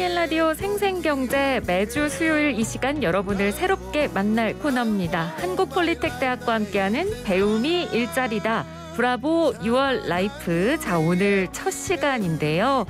보이는 라디오 생생경제 매주 수요일 이 시간 여러분을 새롭게 만날 코너입니다. 한국폴리텍대학과 함께하는 배움이 일자리다. 브라보 6월 라이프. 자, 오늘 첫 시간인데요.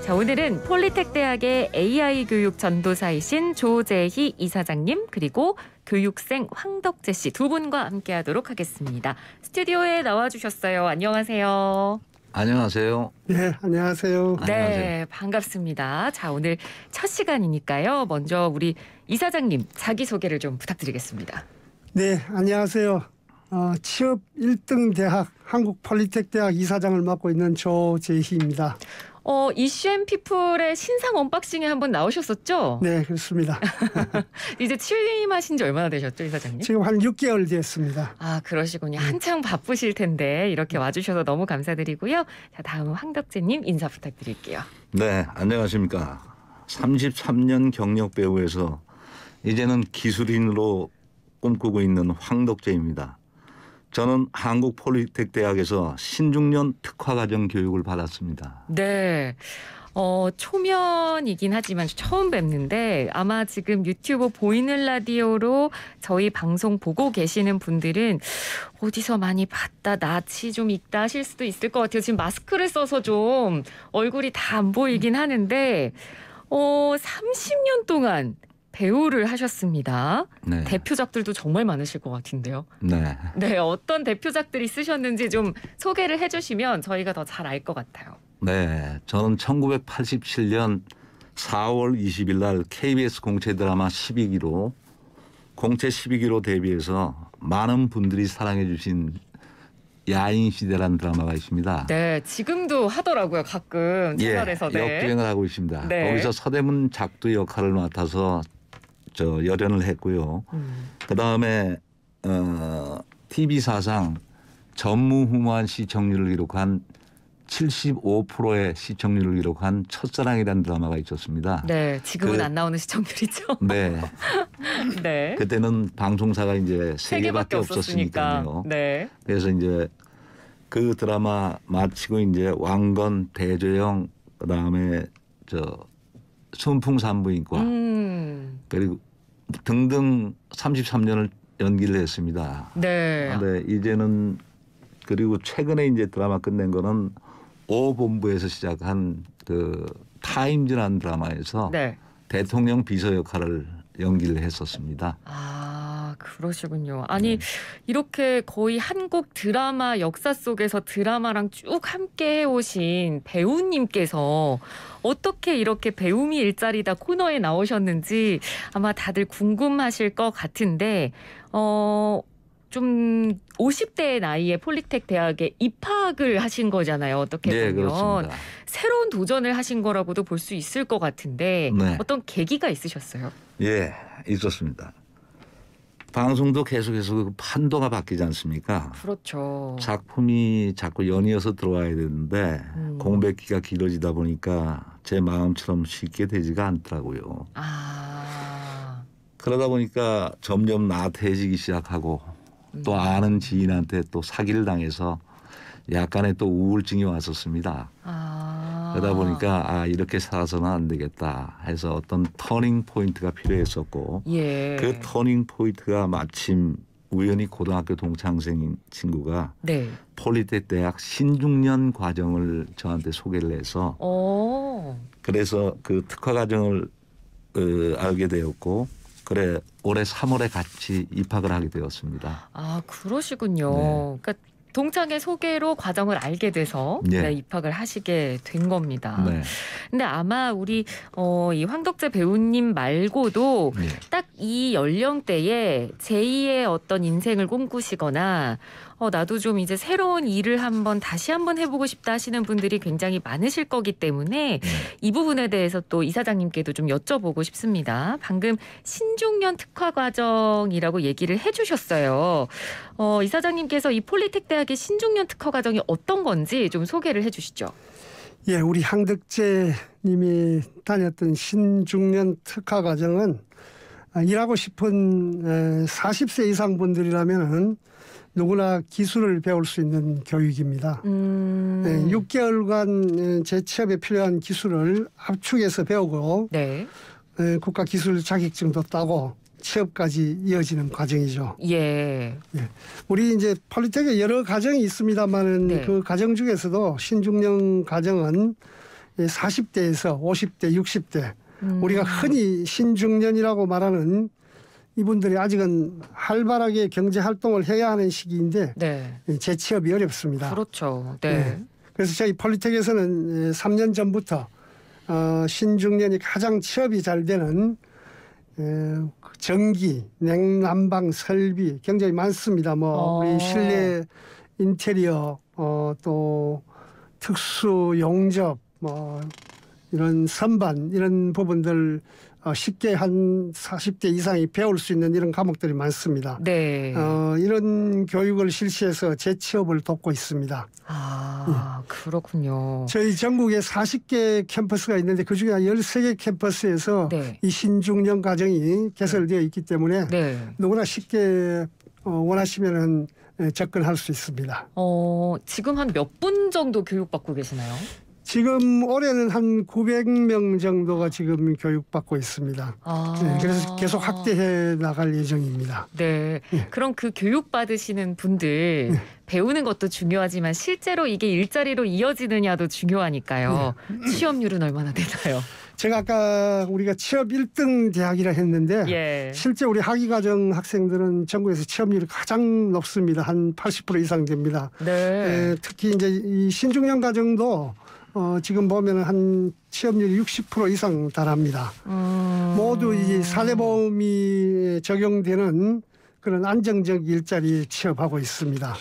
자, 오늘은 폴리텍대학의 AI 교육 전도사이신 조재희 이사장님 그리고 교육생 황덕재 씨 두 분과 함께하도록 하겠습니다. 스튜디오에 나와주셨어요. 안녕하세요. 안녕하세요. 네, 안녕하세요. 네, 안녕하세요. 반갑습니다. 자, 오늘 첫 시간이니까요. 먼저 우리 이사장님 자기소개를 좀 부탁드리겠습니다. 네, 안녕하세요. 취업 1등 대학 한국폴리텍대학 이사장을 맡고 있는 조재희입니다. 이슈앤피플의 신상 언박싱에 한번 나오셨었죠? 네, 그렇습니다. 이제 취임하신 지 얼마나 되셨죠, 이사장님? 지금 한 6개월 됐습니다. 아, 그러시군요. 한창 바쁘실 텐데 이렇게 와주셔서 너무 감사드리고요. 자, 다음 황덕재님 인사 부탁드릴게요. 네, 안녕하십니까. 33년 경력 배우에서 이제는 기술인으로 꿈꾸고 있는 황덕재입니다. 저는 한국폴리텍대학에서 신중년 특화과정 교육을 받았습니다. 네. 초면이긴 하지만 처음 뵙는데 아마 지금 유튜브 보이는 라디오로 저희 방송 보고 계시는 분들은 어디서 많이 봤다, 낯이 좀 있다 하실 수도 있을 것 같아요. 지금 마스크를 써서 좀 얼굴이 다 안 보이긴 하는데 30년 동안 배우를 하셨습니다. 네. 대표작들도 정말 많으실 것 같은데요. 네. 네, 어떤 대표작들이 쓰셨는지 좀 소개를 해주시면 저희가 더 잘 알 것 같아요. 네. 저는 1987년 4월 20일 날 KBS 공채 드라마 12기로 공채 12기로 데뷔해서 많은 분들이 사랑해 주신 야인시대라는 드라마가 있습니다. 네, 지금도 하더라고요. 가끔 채널에서. 네. 역주행을 하고 있습니다. 네. 거기서 서대문 작두 역할을 맡아서 열연을 했고요. 그다음에 TV 사상 전무후무한 시청률을 기록한 75%의 시청률을 기록한 첫사랑이라는 드라마가 있었습니다. 네, 지금은 안 나오는 시청률이죠. 네. 네. 그때는 방송사가 이제 세 개밖에 없었으니까. 없었으니까요. 네. 그래서 이제 그 드라마 마치고 이제 왕건, 대조영, 그다음에 순풍산부인과 그리고 등등 33년을 연기를 했습니다. 네. 그런데 이제는 그리고 최근에 이제 드라마 끝낸 거는 오본부에서 시작한 그 타임즈라는 드라마에서 네. 대통령 비서 역할을 연기를 했었습니다. 아, 그러시군요. 아니, 이렇게 거의 한국 드라마 역사 속에서 드라마랑 쭉 함께 해오신 배우님께서 어떻게 이렇게 배움이 일자리다 코너에 나오셨는지 아마 다들 궁금하실 것 같은데 좀 50대의 나이에 폴리텍 대학에 입학을 하신 거잖아요. 어떻게 보면. 네, 그렇습니다. 새로운 도전을 하신 거라고도 볼 수 있을 것 같은데 네. 어떤 계기가 있으셨어요? 예, 있었습니다. 방송도 계속해서 그 판도가 바뀌지 않습니까? 그렇죠. 작품이 자꾸 연이어서 들어와야 되는데 공백기가 길어지다 보니까 제 마음처럼 쉽게 되지가 않더라고요. 아, 그러다 보니까 점점 나태해지기 시작하고 또 아는 지인한테 또 사기를 당해서 약간의 또 우울증이 왔었습니다. 그러다 보니까 이렇게 살아서는 안 되겠다 해서 어떤 터닝 포인트가 필요했었고 예. 그 터닝 포인트가 마침 우연히 고등학교 동창생인 친구가 네. 폴리텍 대학 신중년 과정을 저한테 소개를 해서 그래서 그 특화 과정을 알게 되었고 그래 올해 3월에 같이 입학을 하게 되었습니다. 아, 그러시군요. 네. 그러니까 동창의 소개로 과정을 알게 돼서 네. 입학을 하시게 된 겁니다. 네. 근데 아마 우리 이 황덕재 배우님 말고도 네. 딱 이 연령대에 제2의 어떤 인생을 꿈꾸시거나 나도 좀 이제 새로운 일을 다시 한번 해보고 싶다 하시는 분들이 굉장히 많으실 거기 때문에 이 부분에 대해서 또 이사장님께도 좀 여쭤보고 싶습니다. 방금 신중년 특화 과정이라고 얘기를 해주셨어요. 이사장님께서 이 폴리텍 대학의 신중년 특화 과정이 어떤 건지 좀 소개를 해주시죠. 예, 우리 황덕재 님이 다녔던 신중년 특화 과정은 일하고 싶은 40세 이상 분들이라면은 누구나 기술을 배울 수 있는 교육입니다. 6개월간 재취업에 필요한 기술을 압축해서 배우고 네. 국가 기술 자격증도 따고 취업까지 이어지는 과정이죠. 예. 우리 이제 폴리텍에 여러 과정이 있습니다만은 네. 그 과정 중에서도 신중년 과정은 40대에서 50대, 60대 우리가 흔히 신중년이라고 말하는 이분들이 아직은 활발하게 경제 활동을 해야 하는 시기인데 네. 재취업이 어렵습니다. 그렇죠. 네. 그래서 저희 폴리텍에서는 3년 전부터 신중년이 가장 취업이 잘 되는 전기, 냉난방 설비 굉장히 많습니다. 뭐 우리 실내 인테리어 또 특수 용접 뭐 이런 선반 이런 부분들 쉽게 한 40대 이상이 배울 수 있는 이런 과목들이 많습니다. 네. 이런 교육을 실시해서 재취업을 돕고 있습니다. 그렇군요. 저희 전국에 40개 캠퍼스가 있는데 그중에 한 13개 캠퍼스에서 네. 이 신중년 과정이 개설되어 있기 때문에 네. 누구나 쉽게 원하시면 접근할 수 있습니다. 지금 한 몇 분 정도 교육받고 계시나요? 지금 올해는 한 900명 정도가 지금 교육받고 있습니다. 네, 그래서 계속 확대해 나갈 예정입니다. 네. 그럼 그 교육받으시는 분들 배우는 것도 중요하지만 실제로 이게 일자리로 이어지느냐도 중요하니까요. 취업률은 얼마나 되나요? 제가 아까 우리가 취업 1등 대학이라 했는데 예. 실제 우리 학위과정 학생들은 전국에서 취업률이 가장 높습니다. 한 80% 이상 됩니다. 네. 특히 이제 이 신중년 과정도 지금 보면 한 취업률 60% 이상 달합니다. 모두 이 사대보험이 적용되는 그런 안정적 일자리에 취업하고 있습니다.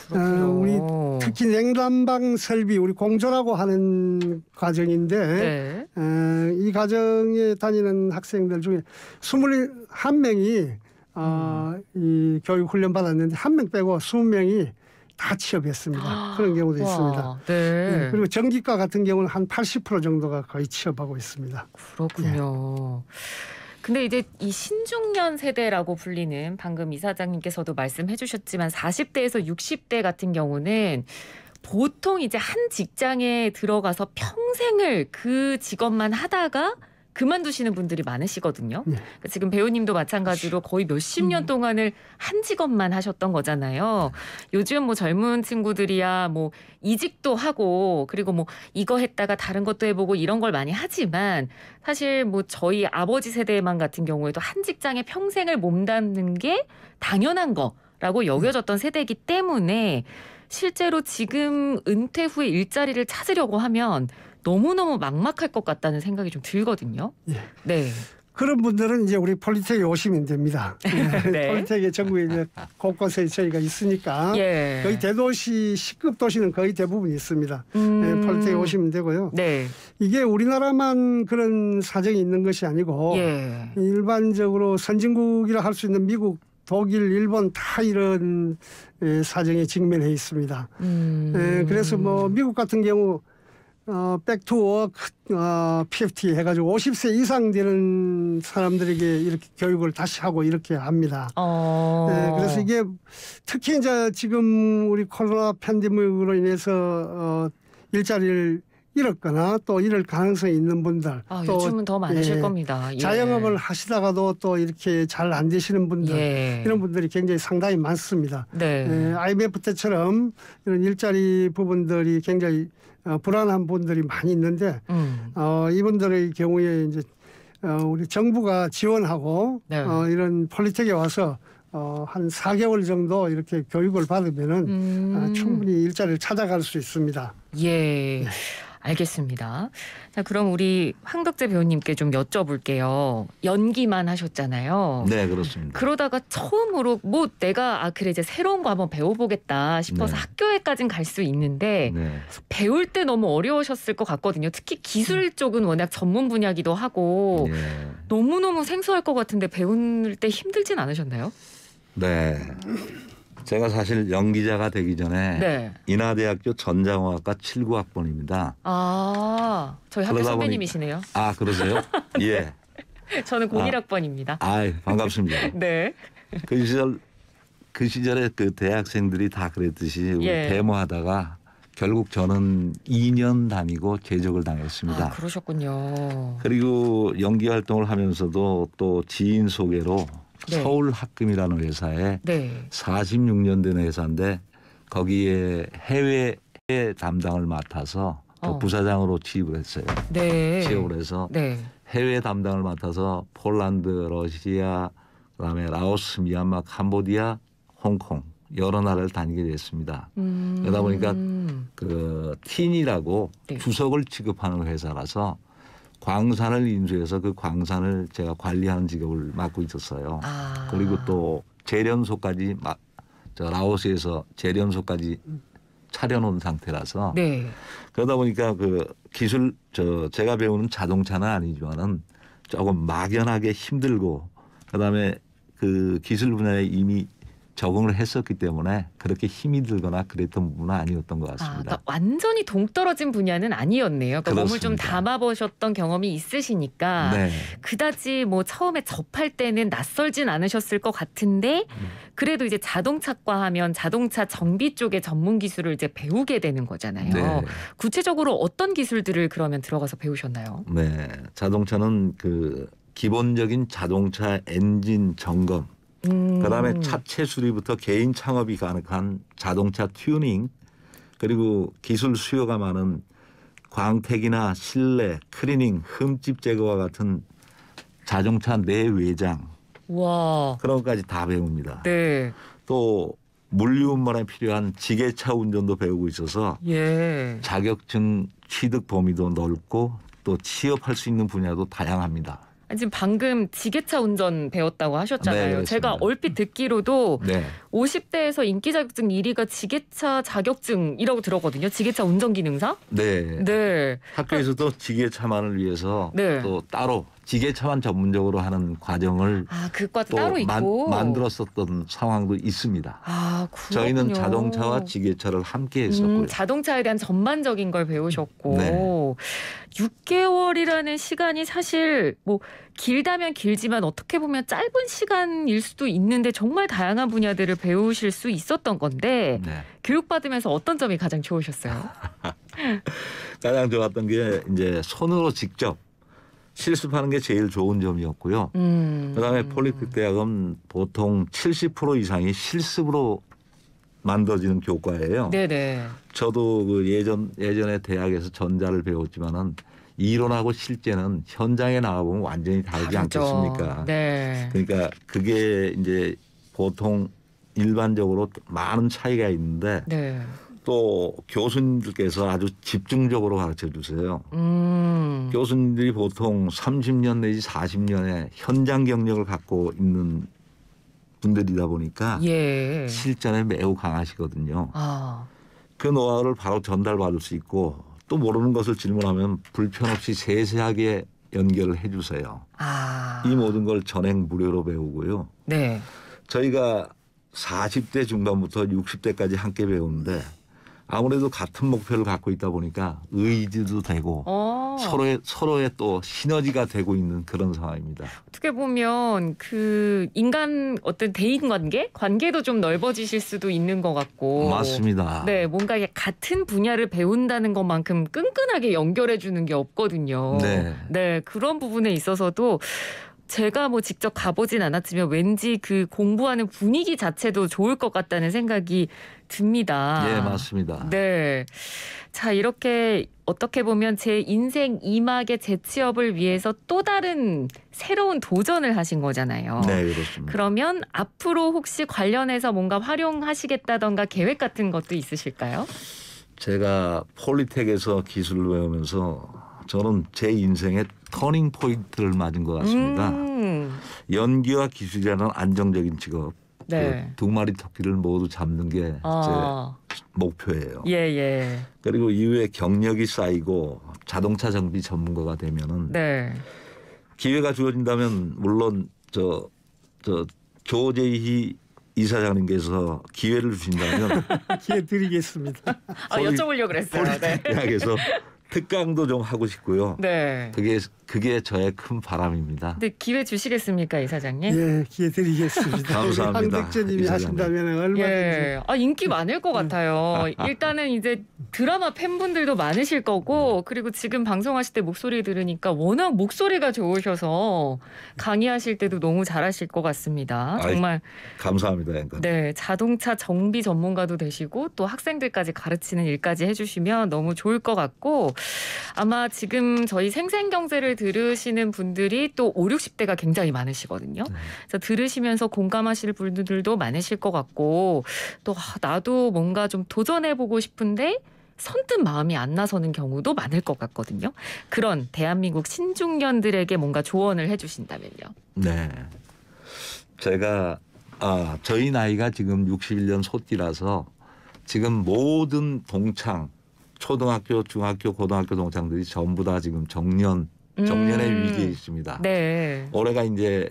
그렇군요. 우리 특히 냉난방 설비 우리 공조라고 하는 과정인데 네. 이 과정에 다니는 학생들 중에 21명이 이 교육 훈련 받았는데 한 명 빼고 20명이 다 취업했습니다. 그런 경우도 있습니다. 네. 그리고 전기과 같은 경우는 한 80% 정도가 거의 취업하고 있습니다. 그렇군요. 근데 이제 이 신중년 세대라고 불리는 방금 이사장님께서도 말씀해 주셨지만 40대에서 60대 같은 경우는 보통 이제 한 직장에 들어가서 평생을 그 직업만 하다가 그만두시는 분들이 많으시거든요. 그러니까 지금 배우님도 마찬가지로 거의 몇십 년 동안을 한 직업만 하셨던 거잖아요. 요즘 뭐 젊은 친구들이야 뭐 이직도 하고 그리고 뭐 이거 했다가 다른 것도 해보고 이런 걸 많이 하지만 사실 뭐 저희 아버지 세대만 같은 경우에도 한 직장에 평생을 몸담는 게 당연한 거라고 여겨졌던 세대이기 때문에 실제로 지금 은퇴 후에 일자리를 찾으려고 하면 너무너무 막막할 것 같다는 생각이 좀 들거든요. 네. 그런 분들은 이제 우리 폴리텍에 오시면 됩니다. 네. 폴리텍에 전국에 이제 곳곳에 저희가 있으니까 거의 대도시 10급 도시는 거의 대부분 있습니다. 폴리텍에 오시면 되고요. 네. 이게 우리나라만 그런 사정이 있는 것이 아니고 일반적으로 선진국이라 할 수 있는 미국 독일, 일본 다 이런 사정에 직면해 있습니다. 그래서 뭐 미국 같은 경우 백투워크 PFT 해가지고 50세 이상 되는 사람들에게 이렇게 교육을 다시 하고 이렇게 합니다. 그래서 이게 특히 이제 지금 우리 코로나 팬데믹으로 인해서 일자리를 잃었거나 또 잃을 가능성이 있는 분들 또 요즘은 더 많으실 겁니다. 자영업을 하시다가도 또 이렇게 잘 안 되시는 분들 이런 분들이 굉장히 상당히 많습니다. IMF 때처럼 이런 일자리 부분들이 굉장히 불안한 분들이 많이 있는데 이분들의 경우에 이제 우리 정부가 지원하고 이런 폴리텍에 와서 한 4개월 정도 이렇게 교육을 받으면은 충분히 일자리를 찾아갈 수 있습니다. 알겠습니다. 자, 그럼 우리 황덕재 배우님께 좀 여쭤볼게요. 연기만 하셨잖아요. 네, 그렇습니다. 그러다가 처음으로 뭐 내가 그래 이제 새로운 거 한번 배워보겠다 싶어서 학교에까지는 갈 수 있는데 배울 때 너무 어려우셨을 것 같거든요. 특히 기술 쪽은 워낙 전문 분야기도 하고 너무너무 생소할 것 같은데 배울 때 힘들진 않으셨나요? 네. 제가 사실 연기자가 되기 전에 인하대학교 전자공학과 79학번입니다. 저희 학교 선배님이시네요. 그러세요? 저는 01학번입니다. 반갑습니다. 네. 그 시절 그 시절에 그 대학생들이 다 그랬듯이 우리 예. 데모하다가 결국 저는 2년 다니고 제적을 당했습니다. 아, 그러셨군요. 그리고 연기 활동을 하면서도 또 지인 소개로 네. 서울학금이라는 회사에 네. 46년 된 회사인데 거기에 해외 담당을 맡아서 또 부사장으로 취입을 했어요. 네. 취업을 해서 네. 해외 담당을 맡아서 폴란드, 러시아, 그다음에 라오스, 미얀마, 캄보디아, 홍콩 여러 나라를 다니게 됐습니다. 그러다 보니까 그 틴이라고 네. 주석을 취급하는 회사라서 광산을 인수해서 그 광산을 제가 관리하는 직업을 맡고 있었어요. 아. 그리고 또 재련소까지 저 라오스에서 재련소까지 차려놓은 상태라서 네. 그러다 보니까 그 기술 제가 배우는 자동차는 아니지만은 조금 막연하게 힘들고 그다음에 그 기술 분야에 이미 적응을 했었기 때문에 그렇게 힘이 들거나 그랬던 부분은 아니었던 것 같습니다. 그러니까 완전히 동떨어진 분야는 아니었네요. 그러니까 몸을 좀 그렇습니다. 담아보셨던 경험이 있으시니까 네. 그다지 뭐 처음에 접할 때는 낯설진 않으셨을 것 같은데 그래도 이제 자동차과 하면 자동차 정비 쪽의 전문 기술을 이제 배우게 되는 거잖아요. 네. 구체적으로 어떤 기술들을 그러면 들어가서 배우셨나요? 네. 자동차는 그 기본적인 자동차 엔진 점검 그다음에 차체 수리부터 개인 창업이 가능한 자동차 튜닝 그리고 기술 수요가 많은 광택이나 실내 클리닝 흠집 제거와 같은 자동차 내외장 와. 그런 것까지 다 배웁니다. 네. 또 물류 운반에 필요한 지게차 운전도 배우고 있어서 예. 자격증 취득 범위도 넓고 또 취업할 수 있는 분야도 다양합니다. 지금 방금 지게차 운전 배웠다고 하셨잖아요. 네, 제가 얼핏 듣기로도 네. 50대에서 인기 자격증 1위가 지게차 자격증이라고 들었거든요. 지게차 운전기능사? 네. 네. 학교에서도 지게차만을 위해서 네. 또 따로 지게차만 전문적으로 하는 과정을 아, 그 과도 또 따로 있고. 만들었었던 상황도 있습니다. 아, 그렇군요. 저희는 자동차와 지게차를 함께 했었고요. 자동차에 대한 전반적인 걸 배우셨고 네. 6개월이라는 시간이 사실 뭐 길다면 길지만 어떻게 보면 짧은 시간일 수도 있는데 정말 다양한 분야들을 배우실 수 있었던 건데 네. 교육받으면서 어떤 점이 가장 좋으셨어요? 가장 좋았던 게 이제 손으로 직접 실습하는 게 제일 좋은 점이었고요. 그다음에 폴리텍 대학은 보통 70% 이상이 실습으로 만들어지는 교과예요. 네네. 저도 그 예전에 대학에서 전자를 배웠지만은 이론하고 실제는 현장에 나가보면 완전히 다르지 다르죠. 않겠습니까? 네. 그러니까 그게 이제 보통 일반적으로 많은 차이가 있는데 네. 또 교수님들께서 아주 집중적으로 가르쳐 주세요. 교수님들이 보통 30년 내지 40년의 현장 경력을 갖고 있는 분들이다 보니까 예. 실전에 매우 강하시거든요. 아. 그 노하우를 바로 전달받을 수 있고 또 모르는 것을 질문하면 불편 없이 세세하게 연결을 해 주세요. 아. 이 모든 걸 전액 무료로 배우고요. 네. 저희가 40대 중반부터 60대까지 함께 배우는데 아무래도 같은 목표를 갖고 있다 보니까 의지도 되고 서로의 또 시너지가 되고 있는 그런 상황입니다. 어떻게 보면 그 인간 어떤 대인 관계도 좀 넓어지실 수도 있는 것 같고. 맞습니다. 네, 뭔가 같은 분야를 배운다는 것만큼 끈끈하게 연결해 주는 게 없거든요. 네. 네, 그런 부분에 있어서도 제가 뭐 직접 가보진 않았지만 왠지 그 공부하는 분위기 자체도 좋을 것 같다는 생각이 듭니다. 네, 맞습니다. 네. 자, 이렇게 어떻게 보면 제 인생 2막의 재취업을 위해서 또 다른 새로운 도전을 하신 거잖아요. 네, 그렇습니다. 그러면 앞으로 혹시 관련해서 뭔가 활용하시겠다던가 계획 같은 것도 있으실까요? 제가 폴리텍에서 기술을 배우면서 저는 제 인생의 터닝 포인트를 맞은 것 같습니다. 연기와 기술이라는 안정적인 직업. 네. 그 두 마리 토끼를 모두 잡는 게 제 목표예요. 예. 그리고 이후에 경력이 쌓이고 자동차 정비 전문가가 되면은 네. 기회가 주어진다면 물론 저 조재희 이사장님께서 기회를 주신다면 기회 드리겠습니다. 여쭤보려고 그랬어요. 네. 대학에서 특강도 좀 하고 싶고요. 네. 그게 저의 큰 바람입니다. 근데 기회 주시겠습니까, 이사장님? 예, 기회 드리겠습니다. 감사합니다. 황덕재님이 하신다면 얼마든지. 예. 인기 많을 것 같아요. 일단은 이제 드라마 팬분들도 많으실 거고, 그리고 지금 방송하실 때 목소리 들으니까 워낙 목소리가 좋으셔서 강의하실 때도 너무 잘하실 것 같습니다. 정말 감사합니다. 그러니까. 네, 자동차 정비 전문가도 되시고 또 학생들까지 가르치는 일까지 해주시면 너무 좋을 것 같고, 아마 지금 저희 생생경제를 들으시는 분들이 또 5, 60대가 굉장히 많으시거든요. 그래서 들으시면서 공감하실 분들도 많으실 것 같고, 또 나도 뭔가 좀 도전해보고 싶은데 선뜻 마음이 안 나서는 경우도 많을 것 같거든요. 그런 대한민국 신중년들에게 뭔가 조언을 해주신다면요. 네, 제가 저희 나이가 지금 61년 소띠라서 지금 모든 동창, 초등학교, 중학교, 고등학교 동창들이 전부 다 지금 정년의 위기에 있습니다. 네. 올해가 이제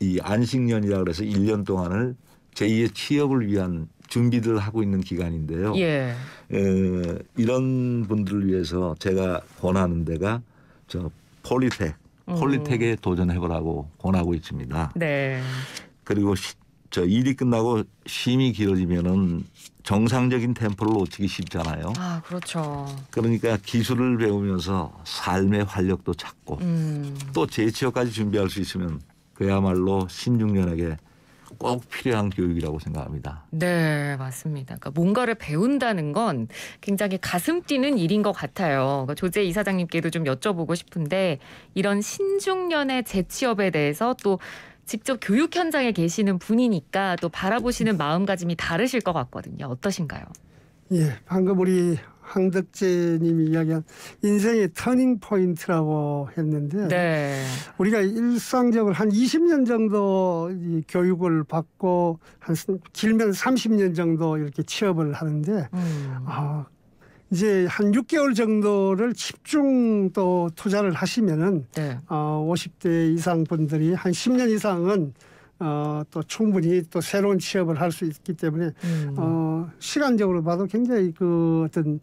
이 안식년이라 그래서 1년 동안을 제2의 취업을 위한 준비를 하고 있는 기간인데요. 예. 이런 분들을 위해서 제가 권하는 데가 저 폴리텍에 도전해보라고 권하고 있습니다. 네. 그리고 저 일이 끝나고 쉼이 길어지면은 정상적인 템포를 놓치기 쉽잖아요. 그렇죠. 그러니까 기술을 배우면서 삶의 활력도 찾고 또 재취업까지 준비할 수 있으면 그야말로 신중년에게 꼭 필요한 교육이라고 생각합니다. 네, 맞습니다. 그러니까 뭔가를 배운다는 건 굉장히 가슴 뛰는 일인 것 같아요. 그러니까 조재 이사장님께도 좀 여쭤보고 싶은데, 이런 신중년의 재취업에 대해서 또 직접 교육 현장에 계시는 분이니까 또 바라보시는 마음가짐이 다르실 것 같거든요. 어떠신가요? 예, 방금 우리 황덕재 님이 이야기한 인생의 터닝 포인트라고 했는데, 네. 우리가 일상적으로 한 20년 정도 이 교육을 받고 한 길면 30년 정도 이렇게 취업을 하는데 이제 한 6개월 정도를 집중 또 투자를 하시면은 네. 50대 이상 분들이 한 10년 이상은 또 충분히 또 새로운 취업을 할 수 있기 때문에 시간적으로 봐도 굉장히 그 어떤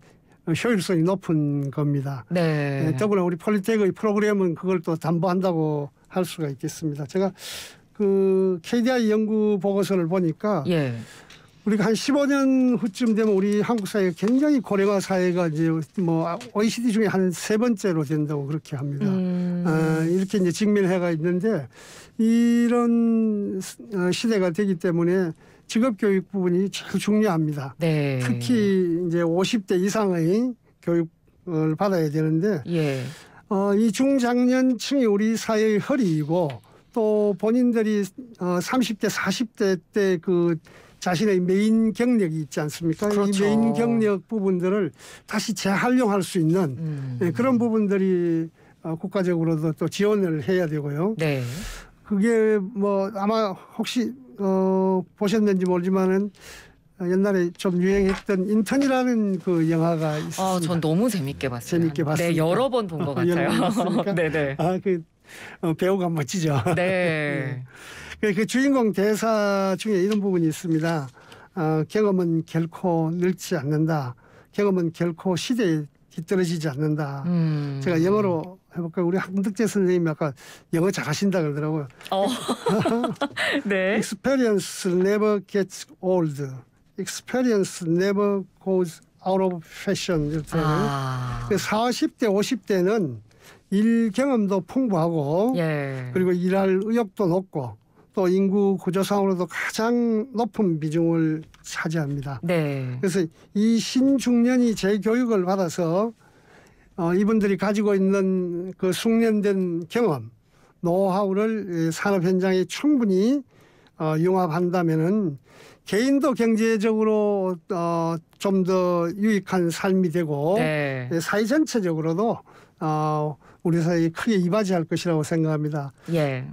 효율성이 높은 겁니다. 네. 더구나 우리 폴리텍의 프로그램은 그걸 또 담보한다고 할 수가 있겠습니다. 제가 그 KDI 연구 보고서를 보니까 예. 우리가 한 15년 후쯤 되면 우리 한국 사회가 굉장히 고령화 사회가 이제 뭐 OECD 중에 한 3번째로 된다고 그렇게 합니다. 이렇게 이제 직면해가 있는데, 이런 시대가 되기 때문에 직업교육 부분이 제일 중요합니다. 네. 특히 이제 50대 이상의 교육을 받아야 되는데, 예. 이 중장년층이 우리 사회의 허리이고, 또 본인들이 30대, 40대 때 그 자신의 메인 경력이 있지 않습니까? 그렇죠. 이 메인 경력 부분들을 다시 재활용할 수 있는 그런 부분들이 국가적으로도 또 지원을 해야 되고요. 네. 그게 뭐 아마 혹시 보셨는지 모르지만은 옛날에 좀 유행했던 인턴이라는 그 영화가 있습니다. 전 너무 재밌게 봤어요. 재밌게 봤습니다. 네, 여러 번 본 것 같아요. 네네. 배우가 멋지죠. 네. 그 주인공 대사 중에 이런 부분이 있습니다. 경험은 결코 늙지 않는다. 경험은 결코 시대에 뒤떨어지지 않는다. 제가 영어로 해볼까요? 우리 황덕재 선생님이 아까 영어 잘하신다 그러더라고요. 네. Experience never gets old. Experience never goes out of fashion. 이렇게. 40대, 50대는 일 경험도 풍부하고 그리고 일할 의욕도 높고 또 인구 구조상으로도 가장 높은 비중을 차지합니다. 네. 그래서 이 신중년이 재교육을 받아서 이분들이 가지고 있는 그 숙련된 경험, 노하우를 산업 현장에 충분히 융합한다면은 개인도 경제적으로 좀 더 유익한 삶이 되고 사회 전체적으로도 우리 사회에 크게 이바지할 것이라고 생각합니다. 예.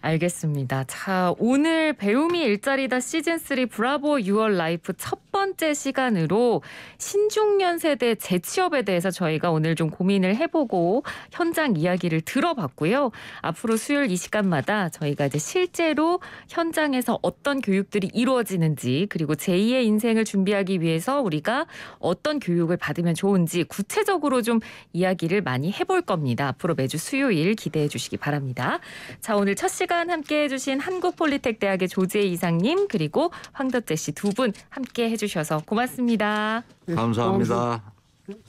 알겠습니다. 자, 오늘 배움이 일자리다 시즌3 브라보 유얼 라이프 첫 번째 시간으로 신중년 세대 재취업에 대해서 저희가 오늘 좀 고민을 해보고 현장 이야기를 들어봤고요. 앞으로 수요일 이 시간마다 저희가 이제 실제로 현장에서 어떤 교육들이 이루어지는지 그리고 제2의 인생을 준비하기 위해서 우리가 어떤 교육을 받으면 좋은지 구체적으로 좀 이야기를 많이 해볼 겁니다. 앞으로 매주 수요일 기대해 주시기 바랍니다. 자, 오늘 첫 시간 함께해 주신 한국폴리텍대학의 조재희 이사님 그리고 황덕재 씨 두 분 함께 해주셔서 고맙습니다. 감사합니다.